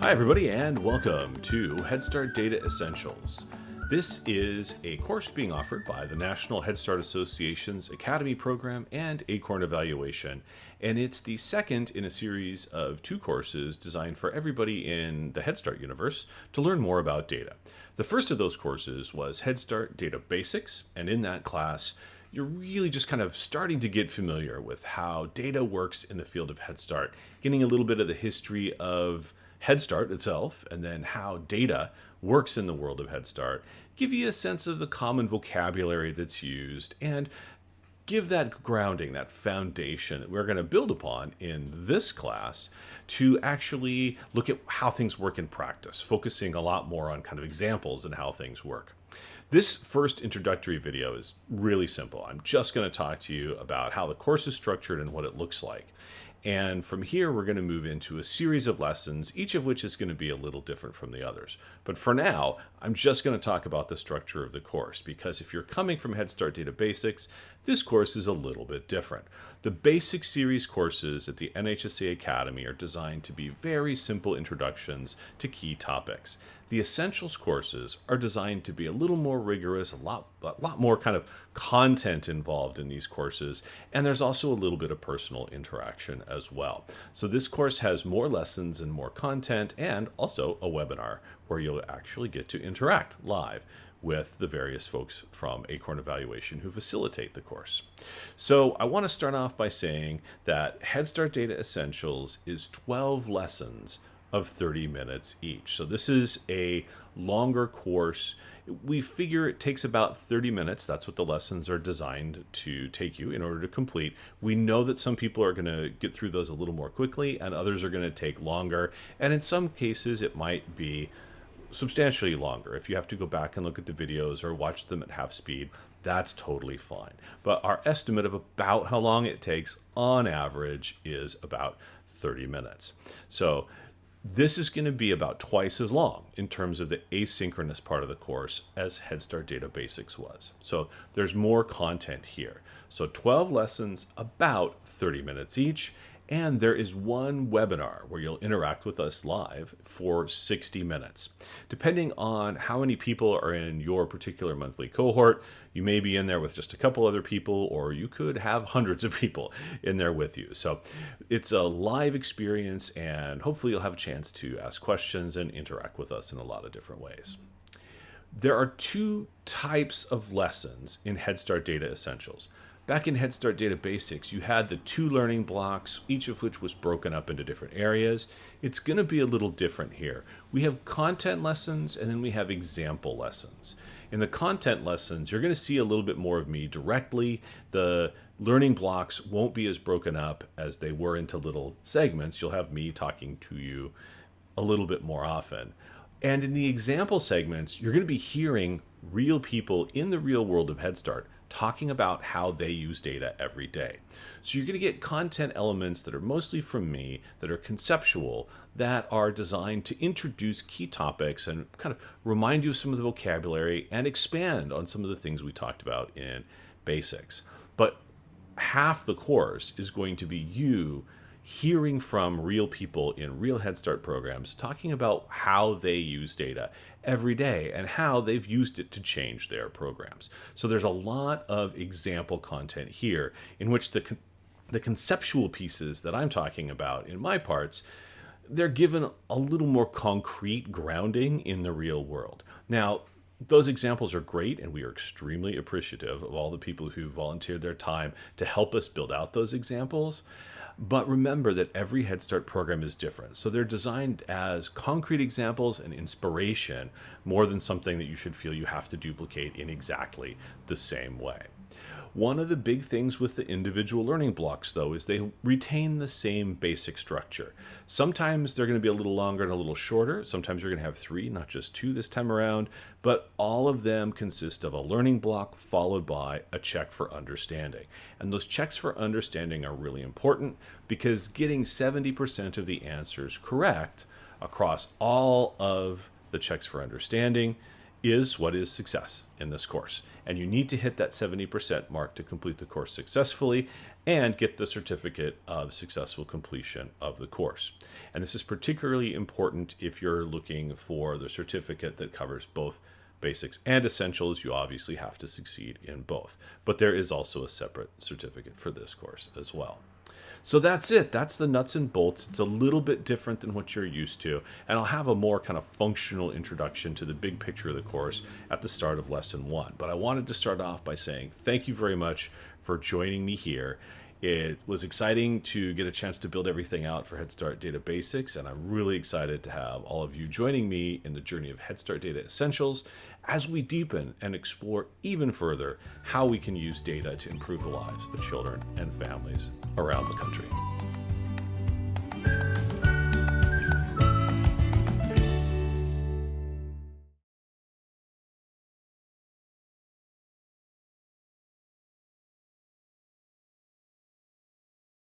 Hi everybody and welcome to Head Start Data Essentials. This is a course being offered by the National Head Start Association's Academy program and Acorn Evaluation, and it's the second in a series of two courses designed for everybody in the Head Start universe to learn more about data. The first of those courses was Head Start Data Basics, and in that class you're really just kind of starting to get familiar with how data works in the field of Head Start, getting a little bit of the history of Head Start itself, and then how data works in the world of Head Start, give you a sense of the common vocabulary that's used, and give that grounding, that foundation that we're going to build upon in this class to actually look at how things work in practice, focusing a lot more on kind of examples and how things work. This first introductory video is really simple. I'm just going to talk to you about how the course is structured and what it looks like. And from here, we're going to move into a series of lessons, each of which is going to be a little different from the others. But for now, I'm just going to talk about the structure of the course, because if you're coming from Head Start Data Basics, this course is a little bit different. The basic series courses at the NHSA Academy are designed to be very simple introductions to key topics. The Essentials courses are designed to be a little more rigorous, a lot more kind of content involved in these courses, and there's also a little bit of personal interaction as well. So this course has more lessons and more content, and also a webinar where you'll actually get to interact live with the various folks from Acorn Evaluation who facilitate the course. So I want to start off by saying that Head Start Data Essentials is 12 lessons of 30 minutes each. So this is a longer course. We figure it takes about 30 minutes. That's what the lessons are designed to take you in order to complete. We know that some people are going to get through those a little more quickly and others are going to take longer. And in some cases, it might be substantially longer. If you have to go back and look at the videos or watch them at half speed, that's totally fine. But our estimate of about how long it takes on average is about 30 minutes. So this is going to be about twice as long in terms of the asynchronous part of the course as Head Start Data Basics was. So there's more content here. So 12 lessons, about 30 minutes each. And there is one webinar where you'll interact with us live for 60 minutes. Depending on how many people are in your particular monthly cohort, you may be in there with just a couple other people, or you could have hundreds of people in there with you. So it's a live experience, and hopefully you'll have a chance to ask questions and interact with us in a lot of different ways. There are two types of lessons in Head Start Data Essentials. Back in Head Start Data Basics, you had the two learning blocks, each of which was broken up into different areas. It's going to be a little different here. We have content lessons, and then we have example lessons. In the content lessons, you're going to see a little bit more of me directly. The learning blocks won't be as broken up as they were into little segments. You'll have me talking to you a little bit more often. And in the example segments, you're going to be hearing real people in the real world of Head Start talking about how they use data every day. So you're going to get content elements that are mostly from me, that are conceptual, that are designed to introduce key topics and kind of remind you of some of the vocabulary and expand on some of the things we talked about in basics. But half the course is going to be you hearing from real people in real Head Start programs talking about how they use data every day and how they've used it to change their programs. So there's a lot of example content here in which the conceptual pieces that I'm talking about in my parts, they're given a little more concrete grounding in the real world. Now, those examples are great, and we are extremely appreciative of all the people who volunteered their time to help us build out those examples. But remember that every Head Start program is different. So they're designed as concrete examples and inspiration more than something that you should feel you have to duplicate in exactly the same way. One of the big things with the individual learning blocks, though, is they retain the same basic structure. Sometimes they're going to be a little longer and a little shorter. Sometimes you're going to have 3, not just 2 this time around, but all of them consist of a learning block followed by a check for understanding. And those checks for understanding are really important because getting 70% of the answers correct across all of the checks for understanding is what is success in this course. And you need to hit that 70% mark to complete the course successfully and get the certificate of successful completion of the course. And this is particularly important if you're looking for the certificate that covers both basics and essentials. You obviously have to succeed in both, but there is also a separate certificate for this course as well. So that's it. That's the nuts and bolts. It's a little bit different than what you're used to. And I'll have a more kind of functional introduction to the big picture of the course at the start of lesson 1. But I wanted to start off by saying thank you very much for joining me here. It was exciting to get a chance to build everything out for Head Start Data Basics, and I'm really excited to have all of you joining me in the journey of Head Start Data Essentials as we deepen and explore even further how we can use data to improve the lives of children and families around the country.